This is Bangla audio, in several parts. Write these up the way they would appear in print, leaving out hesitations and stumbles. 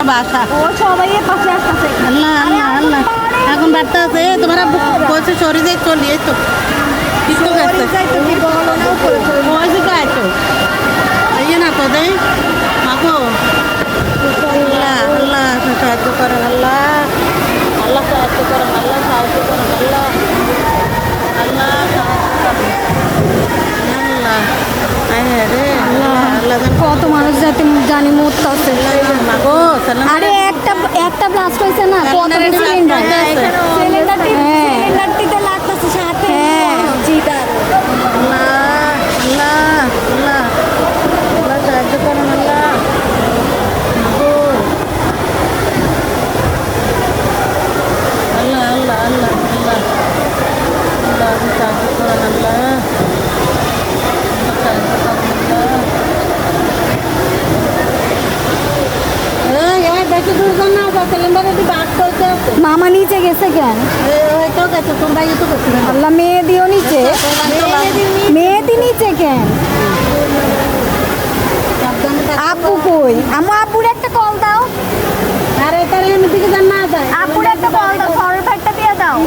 বাসা ও সবাই পাশে আসতেছে। আল্লাহ আল্লাহ আল্লাহ এখন বার্তা আছে তোমার বলছে শরীরে চলিয়ে তো কিছু গেছে ওই যে গায়ে তো এই না তো দেয় মাগো আল্লাহ আল্লাহ সাহায্য করেন আল্লাহ আল্লাহ সাহায্য করেন আল্লাহ সাহায্য করেন আল্লাহ আল্লাহ আল্লাহ রে আল্লাহ আল্লাহ কত মানুষ যাতে জানি মরতেছে। মাগো আরে একটা ব্লাস্ট হয়েছে না, কত সিলিন্ডার সিলিন্ডারটিতে লাগতেছে সাথে। জিদার আল্লাহ আল্লাহ আল্লাহ আল্লাহ সাহায্য করেন আল্লাহ মাগো আল্লাহ আল্লাহ আল্লাহ আল্লাহ আল্লাহ সাহায্য করেন আল্লাহ সাহায্য করেন আল্লাহ বেশি দূর না সিলিন্ডারে বাদ করতে মামা নিচে গেছে কেন? তো গেছে তোমরা তো গেছিল আল্লাহ মেয়েদিও নিচে, মেয়েদি নিচে কেন? আপু কই? আমার আপুর একটা কল দাও। আরে তার এমনিতে জান না যায় আপুর একটা কল দাও, সরের ফ্যাটটা দিয়ে দাও।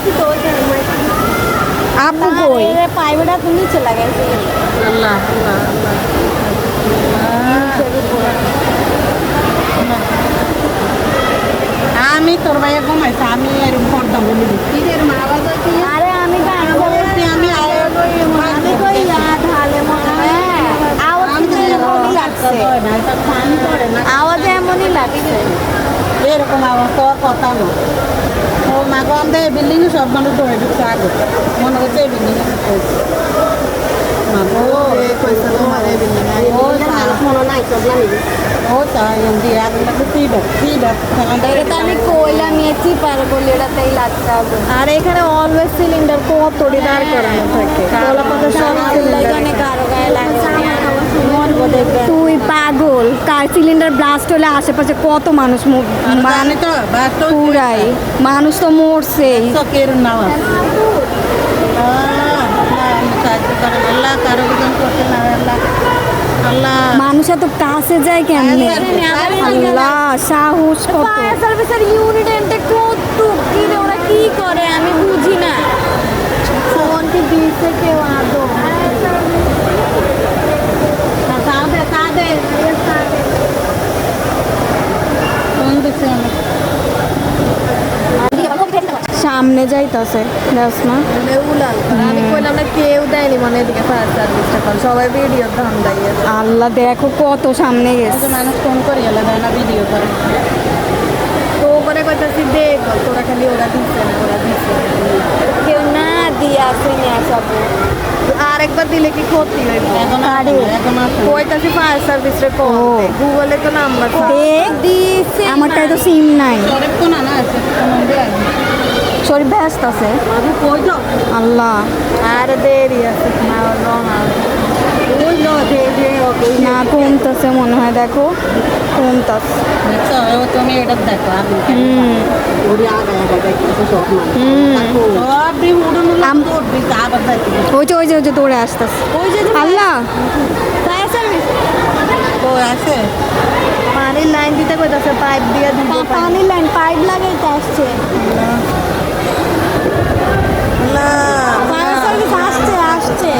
আপু কই? পাইপটা তুমি নিচে লাগাইছে আল্লাহ আল্লাহ আমি তোর ভাইয়া ঘুমাইছি আমি এরকম করতাম বলি আরে আমি আমি আওয়াজ এমনই লাগছে। এরকম আওয়াজ তো কথা না ও মাগো আমাদের বিল্ডিং সব মানুষ ধরে ঢুকছে আগে মনে হচ্ছে এই বিল্ডিং মাগো ও চাই এটা তো আমি কইলাম এসি পারবো এটাতেই লাগতে হবে। আর এখানে অলওয়েজ সিলিন্ডার কত দাঁড় করানো থাকে, সব সিলিন্ডার কারো গায়ে লাগছে। তুই পাগল, কার সিলিন্ডার ব্লাস্ট হলে আশেপাশে কত মানুষ মানে তো পুরাই মানুষ তো মরছেই। আল্লাহ কারো করতে না আল্লাহ আল্লাহ মানুষ এত কাছে যায় কেমনে? আল্লাহ সাহস কত। ফায়ার সার্ভিসের ইউনিট কত কিনে ওরা কি করে আমি বুঝি না। ফোন কি দিছে কেউ আদৌ? সামনে যাইতাছে দেখ না আমি কইলাম না কেউ দেয়নি মানে এদিকে ফায়ার সার্ভিসটা কল সবাই ভিডিও ধান দেয়। আল্লাহ দেখো কত সামনে গেছে। মানুষ ফোন করি এলে দেয় না ভিডিও করে তো করে কইতাছি দেখ তোরা খালি ওরা দিচ্ছে না ওরা দিচ্ছে কেউ না দিয়ে আসেনি আসাবো। আরেকবার দিলে কি ক্ষতি হইব? এখন কইতাছি ফায়ার সার্ভিসে কল গুগলে তো নাম্বার দিছে আমারটাই তো সিম নাই। কোন না আছে শরীর ব্যস্ত আছে। কই তো আল্লাহ আর দেরি আছে না ওই লো দে ওকে না কমতেছে মনে হয়, দেখো কমতেছে। দেখছো তুমি এটা দেখো আমি ওরি আগে দেখছো সব আপনি উড়ন উড়বি আবার দেখো ওই যে দৌড়ে আসতেছে। আল্লাহ ফায়ার সার্ভিস ও আছে পানির লাইন দিতে কইতাছে পাইপ দিয়ে দিতে পানির লাইন পাইপ লাগাইতে আসছে। ফায়ার সার্ভিস আসছে আসছে।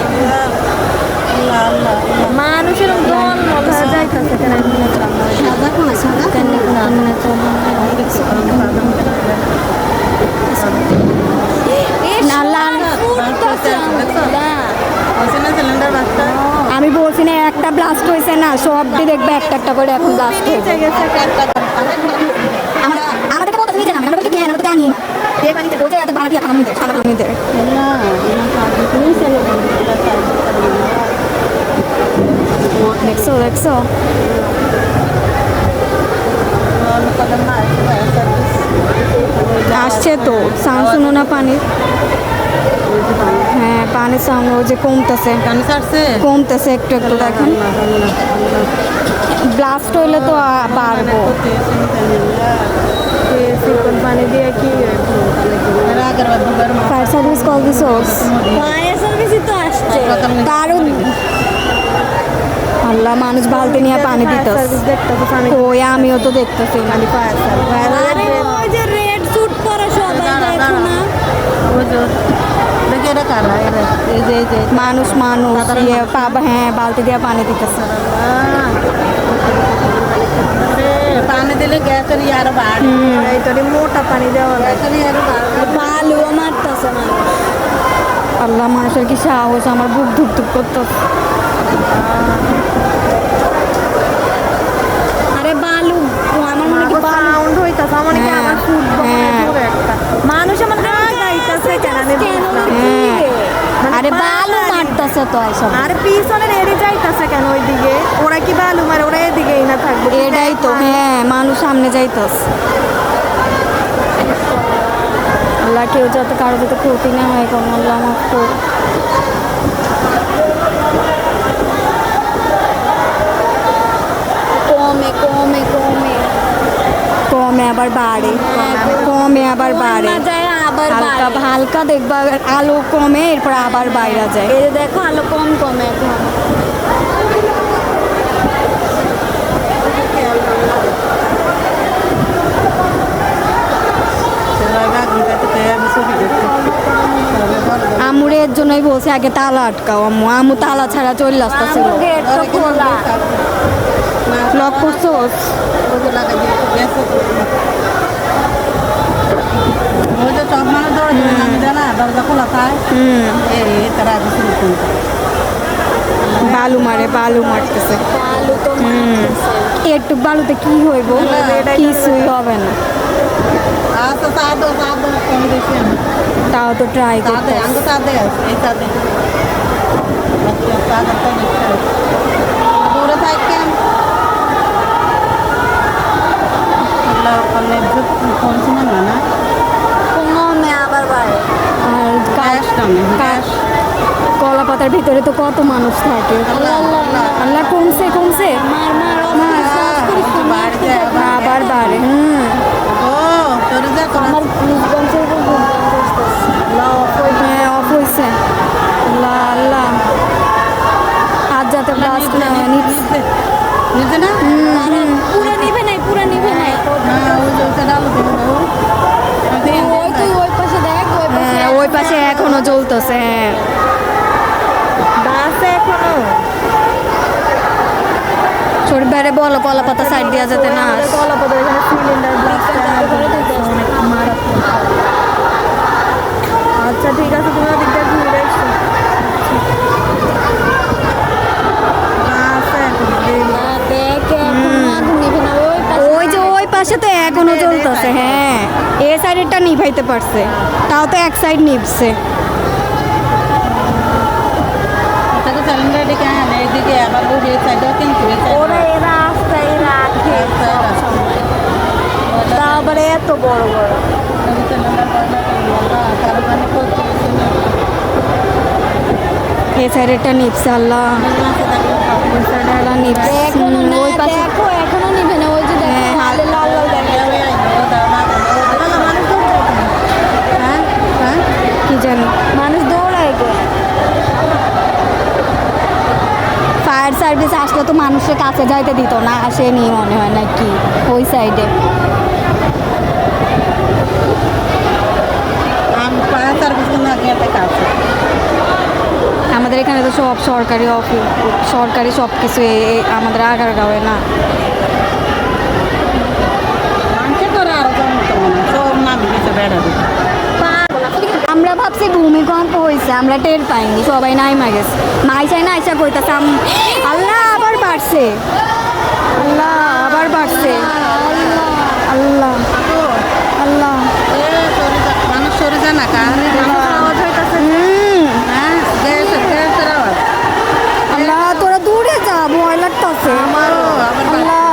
মানুষের দল মজা যাইতাছে কেন সাদা কোন সাদা আমি বলছি না একটা ব্লাস্ট হয়েছে না, সবটি দেখবে একটা একটা করে এখন ব্লাস্ট হয়েছে। আমাদের কত নিচে নামে আমরা কি জানি আমরা জানি এই পানিতে বসে এত বাড়ি এখন আমি সাদা পানি দেয় দেখছো দেখছো আসছে তো সাউন্ড শুনো না পানির? হ্যাঁ পানির সাউন্ড ওই যে কমতেছে কমতেছে একটু একটু দেখেন। ব্লাস্ট হইলে তো পারবো। পানি দিয়ে কি ফায়ার সার্ভিস কল দিছো? ফায়ার সার্ভিসই তো আসছে কারণ আল্লাহ মানুষ বালতি নিয়ে পানি দিতেছে দেখতেছে আমি ওই আমিও তো দেখতেছি খালি ফায়ার সার্ভিস আরে ওই যে রেড স্যুট পরা সবাই দেখো না ওই যে দেখে এটা কারা এরা এই যে মানুষ ইয়ে পাবা হ্যাঁ বালতি দিয়ে পানি দিতেছে পানি দিলে গ্যাসের আরো বাড়ে এই তোরে মোটা পানি দেওয়া লাগে গ্যাসের আরো বাড়বে বালুও মারতেছে মানুষ আল্লাহ মানুষের কি সাহস আমার বুক ধুক ধুক করতেছে আরে বালু আমার মনে কি বালু সাউন্ড হইতাছে আমার কি আমার ফুট পুরো একটা মানুষ আমার গাইতাছে কেন আমি বুঝলাম না। আরে বালু মারতেছে তো এইসব আর পিছনে রেডি যাইতাছে কেন ওইদিকে ওরা কি বালু মারে ওরা এদিকেই না থাকবে এটাই তো হ্যাঁ মানুষ সামনে যাইতেছে আল্লাহ কেউ যাতে কারো যাতে ক্ষতি না হয় কোনো আল্লাহ মাফ করুন। কমে কমে কমে কমে আবার বাড়ে কমে আবার বাড়ে যায় আবার হালকা হালকা দেখবা আলো কমে এরপর আবার বাইরে যায় এই যে দেখো আলো কম কমে এখন আমুরে এর জন্যই বলছে আগে তালা আটকাও আম্মু আমু তালা ছাড়া চলে আসতেছিল গেট তো খোলা লক করছো ওই যে সব মানুষ দৌড়ে নামি দেয় না দরজা খোলা থাকে এই তারা বালু মারতেছে আলু তো একটু বালুতে কি হইব কিছুই হবে না আচ্ছা সাদো কম বেশি আমি তাও তো ট্রাই সাদে করতে আমি তো সাদে আছে এই সাদে দূরে থাকি কমছে না কমে আবার বাড়ে আর গ্যাস কমে গ্যাস কলা পাতার ভিতরে তো কত মানুষ থাকে আল্লাহ কমছে কমছে আবার বাড়ে ও তোর যা আমার নিউজগঞ্জের উপর হ্যাঁ অফ হয়েছে আল্লাহ আল্লাহ আজ যাতে ব্লাস্ট না হয় নিচ্ছে নিচে না পুরা নিভে নাই হ্যাঁ ওই যে ওটা ডালো দেবো ওই তুই ওই পাশে দেখ ওই পাশে হ্যাঁ ওই পাশে এখনো জ্বলতেছে হ্যাঁ বাসে এখনো ছোট বেড়ে বলো কলা পাতা সাইড দেওয়া যেতে না কলা পাতা এখানে সিলিন্ডার আচ্ছা ঠিক আছে তুমি ওদিক দিয়ে ঘুরে এসো ওই যে ওই পাশে তো এখনো জ্বলতেছে হ্যাঁ এ সাইডেরটা নিভাইতে পারছে তাও তো এক সাইড নিভছে তাকে সিলিন্ডার ডেকে আনে এদিকে আবার ওই যে সাইডেও কিন্তু ওরা এরা রাস্তায় রাখে তারপরে এত বড় বড় এ সাইডেরটা নিভছে আল্লাহ ওই সাইডেরটা নিভছে ওই পাশে দেখো এখনো নিবে না ওই যে দেখো হ্যাঁ, হাতে লাল লাল দেখা কি জানি মানুষ দৌড়ায় গো ফায়ার সার্ভিস আসলে তো মানুষের কাছে যাইতে দিত না আসেনি মনে হয় নাকি ওই সাইডে ফায়ার সার্ভিস কাছে আমাদের এখানে তো সব সরকারি অফিস সরকারি সব কিছু আমাদের আগারগাঁওয়ে না মানুষে করে আরো সব নামি গেছে বেড়াবে আমরা ভাবছি ভূমিকম্প হয়েছে আমরা টের পাইনি সবাই নাইমা গেছে মাইসাই না আইসা কইতাছে আল্লাহ আবার বাড়ছে আল্লাহ আবার বাড়ছে আল্লাহ আল্লাহ মানুষ সরে যায় না আওয়াজ হইতেছে হ্যাঁ গ্যাসের আওয়াজ আল্লাহ তোরা দূরে যা ভয় লাগতেছে আল্লাহ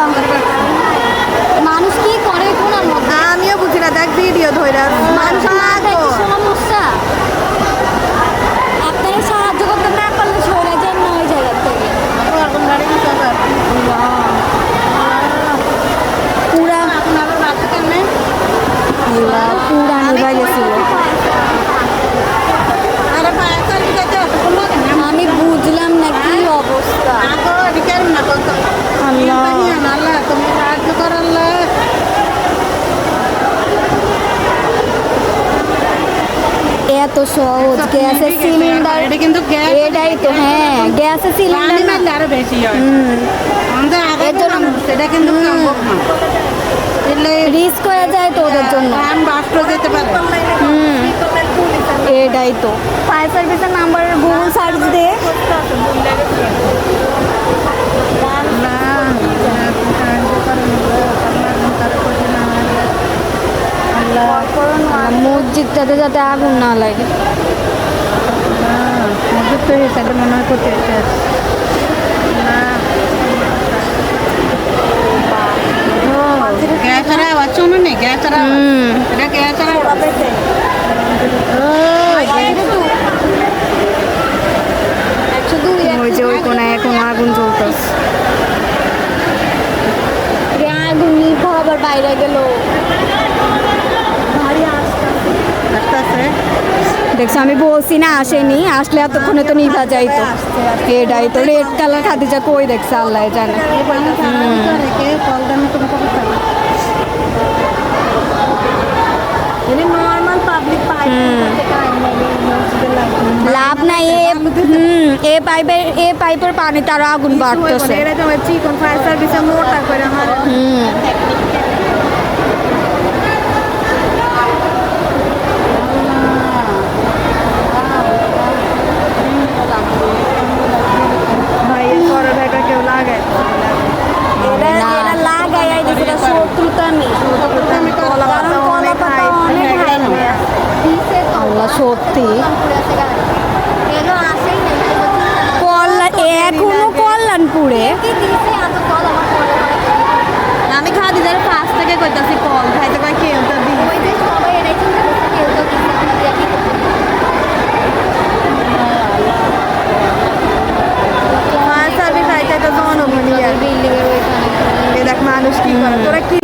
মানুষ কি করে কোনার মধ্যে আমিও বুঝি না দেখ ভিডিও ধরে মানুষ মাথায় কি সমস্যা আপনারা সাহায্য করতে না পারলে সরে যান না ওই জায়গা থেকে পুরা পুরা নিভা গেছিল আমি বুঝলাম না কি অবস্থা এত সহজ গ্যাসের সিলিন্ডার এটা কিন্তু গ্যাস এটাই তো হ্যাঁ গ্যাসের সিলিন্ডার পানি মারলে আরো বেশি হয় আমাদের আগে এর জন্য সেটা কিন্তু সম্ভব না এলে রিস্ক হয়ে যায় তো ওদের জন্য প্রাণ বাস্ট হয়ে যেতে পারে এটাই তো ফায়ার সার্ভিসের নাম্বার গুগল সার্চ দিয়ে মসজিদটাতে যাতে আগুন না লাগে মজুদ তো হয়েছে মনে হয় করতে গ্যাসের আওয়াজ শুনো নি গ্যাসের আওয়াজ এটা গ্যাসের আওয়াজ ওই যে ওই কোনায় এখন আগুন চলতেছে আগুন নির্ভর আবার বাইরে গেল আসতেছে দেখছো আমি বলছি না আসেনি আসলে এতক্ষণে তো নিভা যাইতো এটাই তো রেড কালার খাদিজা কই দেখছে আল্লাহ জানে নর্মাল পাবলিক লাভ নাই এ পাইপের পানি তার আগুন বাড়তেছে চিকন ফায়ার সার্ভিসে মোটা করে আমার ভাইয়ের পরে ভাইটা কেউ লাগায় এটা লাগাই দিছে এটা শত্রুতা নেই কারণ কলা পাতা অনেক হাই আল্লাহ সত্যি এখনো কল্যাণপুরে আমি খাদিজার পাশ থেকে কইতাছি কল খাইতে কয় কেউ তো দিই ফায়ার সার্ভিস আইতে তো জনগণই বিল্ডিং এর ওইখানে এই দেখ মানুষ কি করে তোরা কি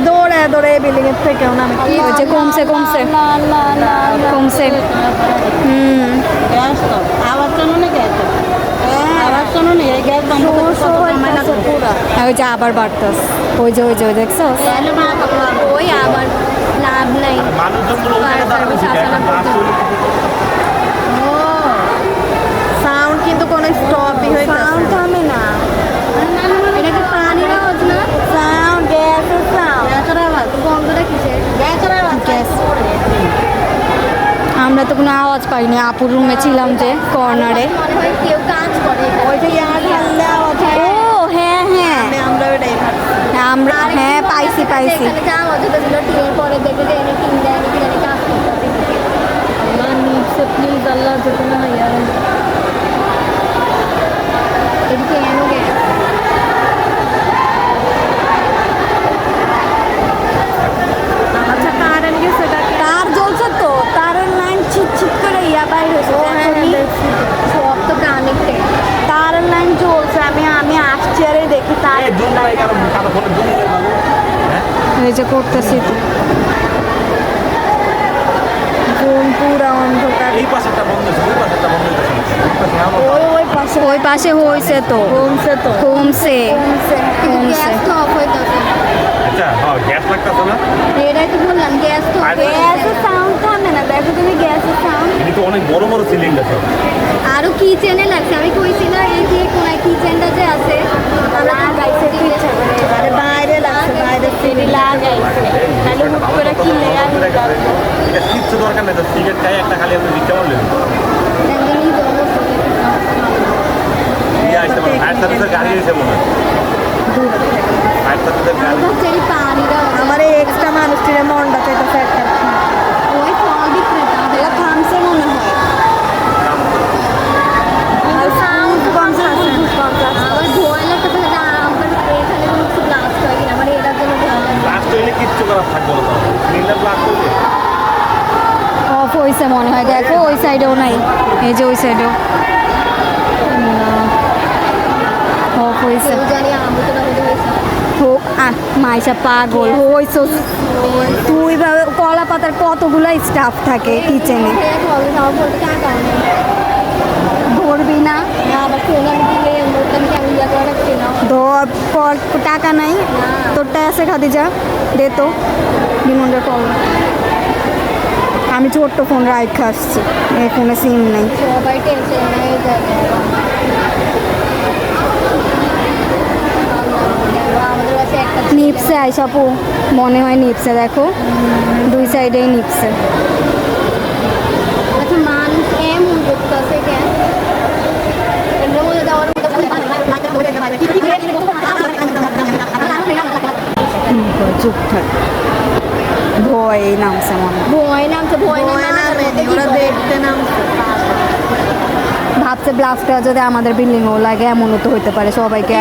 দৌড়ে দৌড়ে বিল্ডিং এর থেকেও নামে ওই যে কমছে কমছে কমছে গ্যাস তো আওয়াজ শোনো না গ্যাস আওয়াজ শোনো না এই গ্যাস বন্ধ করতে ওই যে আবার বাড়তাস ওই যে দেখছো ওই আবার লাভ নাই ফায়ার সার্ভিস আসা না সাউন্ড কিন্তু কোনো স্টপই হইতাছে সাউন্ড থামে না এটা কি পানির আওয়াজ না সাউন্ড গ্যাসের সাউন্ড গ্যাসের আওয়াজ বন্ধটা কিসের গ্যাসের আওয়াজ গ্যাস আমরা তো কোনো আওয়াজ পাইনি আপুর রুমে ছিলাম যে কর্নারে মনে হয় কেউ কাজ করে ওই যে ইয়ার ঢাললে আওয়াজ হয় ও হ্যাঁ হ্যাঁ আমরা ওটাই ভাবছি আমরা হ্যাঁ পাইছি এখানে যা আওয়াজ হতেছিল টিনের পরে দেখে যে এনে টিন দেয় নাকি জানি কাজ করতে আল্লাহ নিচে প্লিজ আল্লাহ যেতে না ইয়ার এদিকে এনো গেছে আচ্ছা কারেন্ট গেছে তার জ্বলছে তো তারের লাইন ছিট করে ইয়া বাইর হয়েছে সব তো কানেক্টেড তারের লাইন জ্বলছে আমি আসছি আরে দেখি তার এই যে করতেছি তো রুম পুরা অন্ধকার ওই পাশে হয়েছে তো কমছে তো কমছে গ্যাস তো অফ হইতাছে এটাই তো বললাম গ্যাস তো গ্যাসের সাউন্ড থামে না দেখো তুমি গ্যাসের সাউন্ড অনেক বড় বড় সিলিন্ডার সব আরো কিচেনে লাগছে আমি কইছি না এই যে কোনায় কিচেনটা যে আছে আমরা লাগাইছে আরে বাইরে লাগছে বাইরে সিঁড়ি লাগাইছে তাহলে হুট করে কিনে আনি এটা কিচ্ছু দরকার নেই তো সিগারেট খাই একটা খালি আপনি দিতে পারলেন ফায়ার সার্ভিসের গাড়ি এসে মনে হয় ফায়ার সার্ভিসের গাড়ি আমার এই এক্সট্রা মানুষটির মনটা তো এটা ফ্যাট ওই ফল বিক্রেতা এটা থামছে মনে হয় আর সাউন্ড কমছে আমার ভয় লাগতেছে যে আমার এখানে কোনো কিছু ব্লাস্ট হয় কিনা আমার এটার জন্য ব্লাস্ট হইলে কিচ্ছু করার থাকবে না সিলিন্ডার ব্লাস্ট হইলে অফ হয়েছে মনে হয় দেখো ওই সাইডেও নাই এই যে ওই সাইডেও অফ হয়েছে জানি আমি তো না হয়েছে হোক মাইশা পাগল হইছো তুই কলা পাতার কতগুলো স্টাফ থাকে কিচেনে ধরবি না আবার ফোন আমি দিলে আমি ইয়া করে রাখছি না টাকা নাই তোরটা আছে খাদিজা দে তো বিমনটা কল। আমি ছোট্ট ফোন রাইখে আসছি, এই ফোনে সিম নেই। সবাই টেনশন হয়ে যাবে। আমাদের কাছে একটা নিপসে আইসাপু মনে হয় নিপসে, দেখো 2 সাইডেই নিপসে। আচ্ছা মানুষ এমন করতেছে কেন? এর মধ্যে দেওয়ার চুপ থাক, ভয় নামছে মনে হয়। ভয় নামছে, ভয় নামে ওরা দেখতে নামছে। ভাবছে ব্লাস্টটা যদি আমাদের বিল্ডিংও লাগে, এমনও তো হইতে পারে। সবাইকে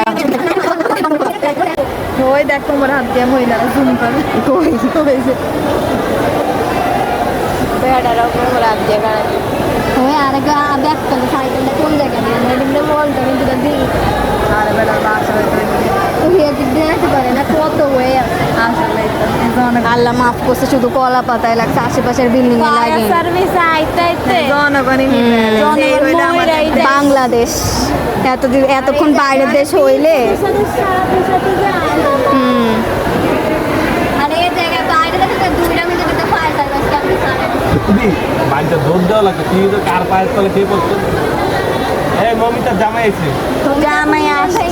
ওই দেখ তোমার হাত দিয়ে মহিলারা জুম করে। বেড়ার উপরে রাত দিয়ে বেড়াচ্ছে। ওই আরেক ব্যাগ করলে সাইকেলটা কোন জায়গায় নিয়ে বলতো কিন্তু দিই আর বেলা বাসা তুই এদিক দিয়ে আসতে পারে না, কত হয়ে আছে। আসলে আল্লাহ মাফ করছে, শুধু কলা পাতায় লাগছে, আশেপাশের বিল্ডিং এ লাগে। সার্ভিস আইতে আইতে জনগণই বাংলাদেশ এতক্ষণ বাইরের দেশ হইলে আর এই জায়গায় বাইরে থেকে 2 মিনিট ভিতরে ফায়ার সার্ভিস ক্যাম্পে সারা বাড়িতে দৌড় দেওয়া লাগতো, তুই তো কার পায়ের তলে কে পড়তো? এই মমিতার জামাই এসে জামাই আসছে।